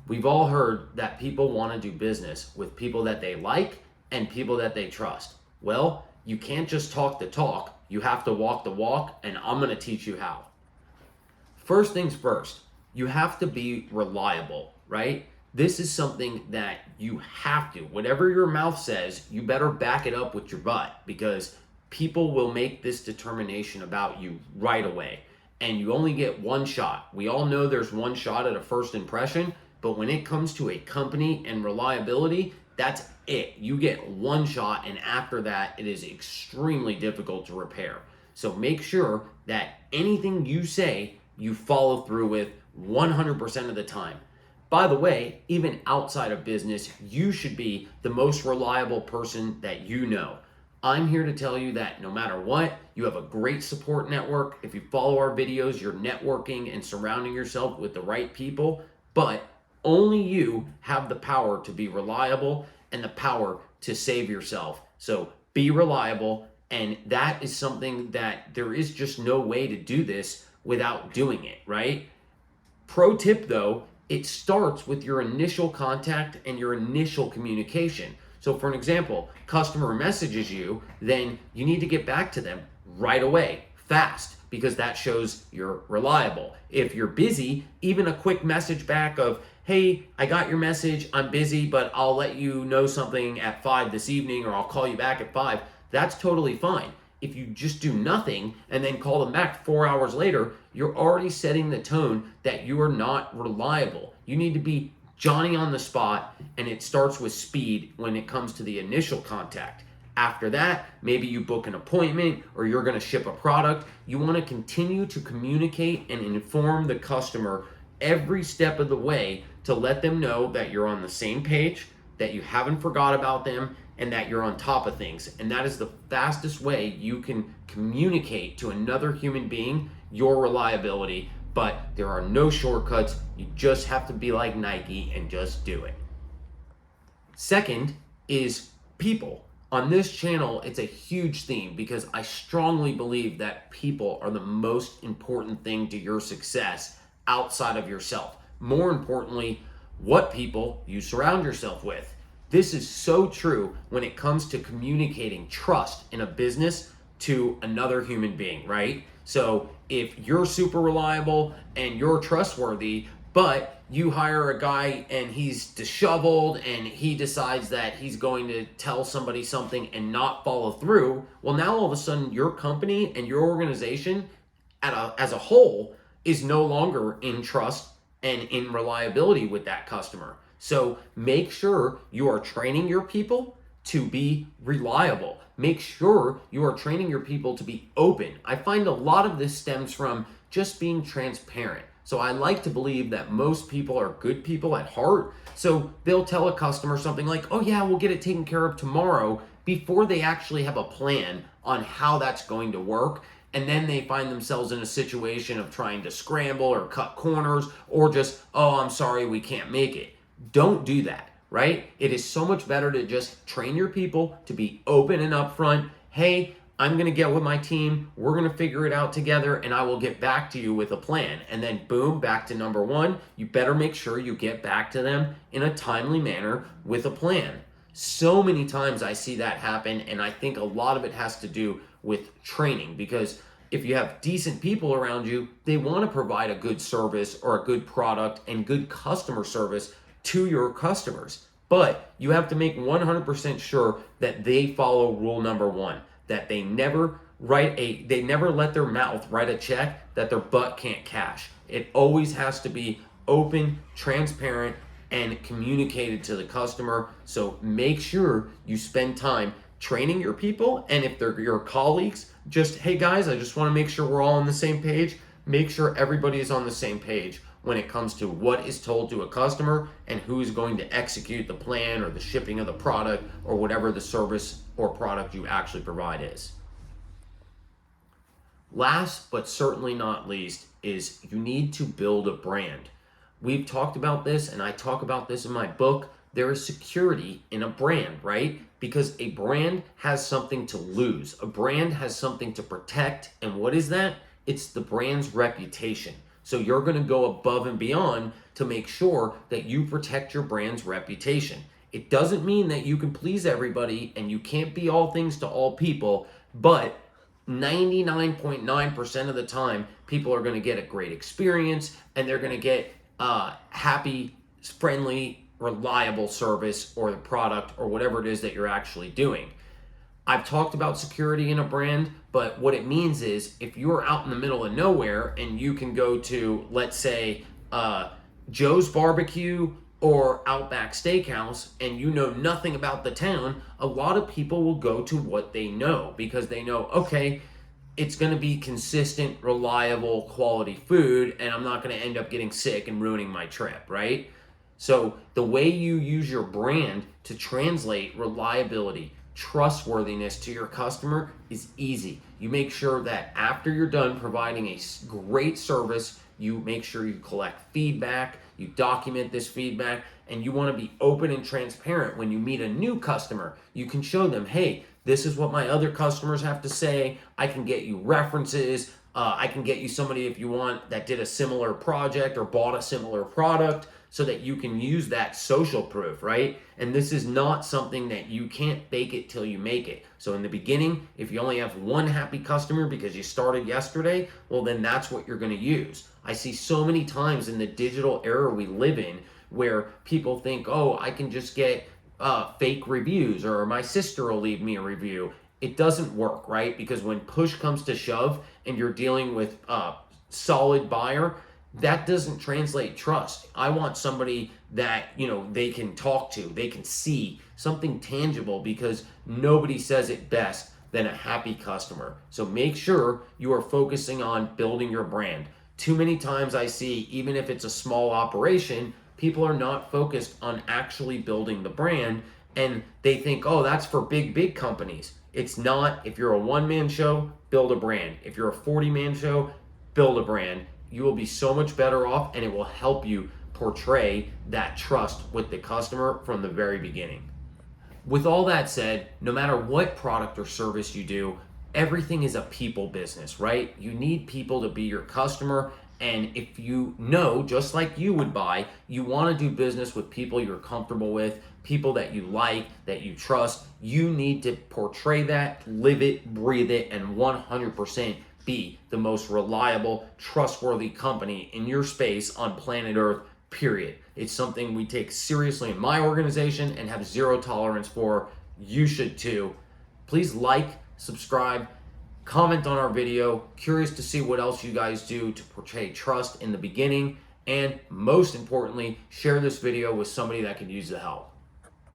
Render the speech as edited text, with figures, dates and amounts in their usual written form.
We've all heard that people want to do business with people that they like and people that they trust. Well, you can't just talk the talk, you have to walk the walk, and I'm going to teach you how. First things first, you have to be reliable, right? This is something that you have to. Whatever your mouth says, you better back it up with your butt, because people will make this determination about you right away. And you only get one shot. We all know there's one shot at a first impression, but when it comes to a company and reliability, that's it. You get one shot, and after that, it is extremely difficult to repair. So make sure that anything you say, you follow through with 100% of the time. By the way, even outside of business, you should be the most reliable person that you know. I'm here to tell you that no matter what, you have a great support network. If you follow our videos, you're networking and surrounding yourself with the right people, but only you have the power to be reliable and the power to save yourself. So be reliable, and that is something that there is just no way to do this without doing it, right? Pro tip though, it starts with your initial contact and your initial communication. So for an example, customer messages you, then you need to get back to them right away, fast, because that shows you're reliable. If you're busy, even a quick message back of, hey, I got your message, I'm busy, but I'll let you know something at 5 this evening, or I'll call you back at 5, that's totally fine. If you just do nothing and then call them back 4 hours later, you're already setting the tone that you are not reliable. You need to be Johnny on the spot, and it starts with speed when it comes to the initial contact. After that, maybe you book an appointment or you're going to ship a product. You want to continue to communicate and inform the customer every step of the way to let them know that you're on the same page, that you haven't forgot about them, and that you're on top of things. And that is the fastest way you can communicate to another human being your reliability. But there are no shortcuts. You just have to be like Nike and just do it. Second is people. On this channel, it's a huge theme because I strongly believe that people are the most important thing to your success outside of yourself. More importantly, what people you surround yourself with. This is so true when it comes to communicating trust in a business to another human being, right? So if you're super reliable and you're trustworthy, but you hire a guy and he's disheveled and he decides that he's going to tell somebody something and not follow through, well, now all of a sudden your company and your organization as a whole is no longer in trust and in reliability with that customer. So make sure you are training your people to be reliable. Make sure you are training your people to be open. I find a lot of this stems from just being transparent. So I like to believe that most people are good people at heart. So they'll tell a customer something like, oh yeah, we'll get it taken care of tomorrow, before they actually have a plan on how that's going to work. And then they find themselves in a situation of trying to scramble or cut corners, or just, oh, I'm sorry, we can't make it. Don't do that, right? It is so much better to just train your people to be open and upfront. Hey, I'm going to get with my team. We're going to figure it out together, and I will get back to you with a plan. And then boom, back to number one. You better make sure you get back to them in a timely manner with a plan. So many times I see that happen, and I think a lot of it has to do with training, because if you have decent people around you, they want to provide a good service or a good product and good customer service to your customers. But you have to make 100% sure that they follow rule number one, that they never let their mouth write a check that their butt can't cash. It always has to be open, transparent, and communicated to the customer. So make sure you spend time training your people, and if they're your colleagues, just, hey guys, I just want to make sure we're all on the same page. Make sure everybody is on the same page when it comes to what is told to a customer and who is going to execute the plan or the shipping of the product or whatever the service or product you actually provide is. Last but certainly not least is you need to build a brand. We've talked about this, and I talk about this in my book. There is security in a brand, right? Because a brand has something to lose. A brand has something to protect. And what is that? It's the brand's reputation. So you're going to go above and beyond to make sure that you protect your brand's reputation. It doesn't mean that you can please everybody and you can't be all things to all people, but 99.9% of the time, people are going to get a great experience and they're going to get happy, friendly, reliable service or the product or whatever it is that you're actually doing. I've talked about security in a brand, but what it means is if you're out in the middle of nowhere and you can go to, let's say, Joe's Barbecue or Outback Steakhouse and you know nothing about the town, a lot of people will go to what they know because they know, okay, it's going to be consistent, reliable, quality food, and I'm not going to end up getting sick and ruining my trip, right? So the way you use your brand to translate reliability, trustworthiness to your customer is easy. You make sure that after you're done providing a great service, you make sure you collect feedback, you document this feedback, and you want to be open and transparent. When you meet a new customer, you can show them, hey, this is what my other customers have to say. I can get you references. I can get you somebody if you want that did a similar project or bought a similar product so that you can use that social proof, right? And this is not something that you can't fake it till you make it. So in the beginning, if you only have one happy customer because you started yesterday, well, then that's what you're going to use. I see so many times in the digital era we live in where people think, oh, I can just get fake reviews or my sister will leave me a review. It doesn't work, right? Because when push comes to shove and you're dealing with a solid buyer, that doesn't translate trust. I want somebody that, they can talk to, they can see something tangible because nobody says it best than a happy customer. So make sure you are focusing on building your brand. Too many times I see, even if it's a small operation, people are not focused on actually building the brand and they think, oh, that's for big companies. It's not. If you're a one-man show, build a brand. If you're a 40-man show, build a brand. You will be so much better off and it will help you portray that trust with the customer from the very beginning. With all that said, no matter what product or service you do, everything is a people business, right? You need people to be your customer. And if you know, just like you would buy, you want to do business with people you're comfortable with, people that you like, that you trust. You need to portray that, live it, breathe it, and 100% be the most reliable, trustworthy company in your space on planet Earth, period. It's something we take seriously in my organization and have zero tolerance for. You should too. Please like, subscribe, comment on our video. Curious to see what else you guys do to portray trust in the beginning. And most importantly, share this video with somebody that could use the help.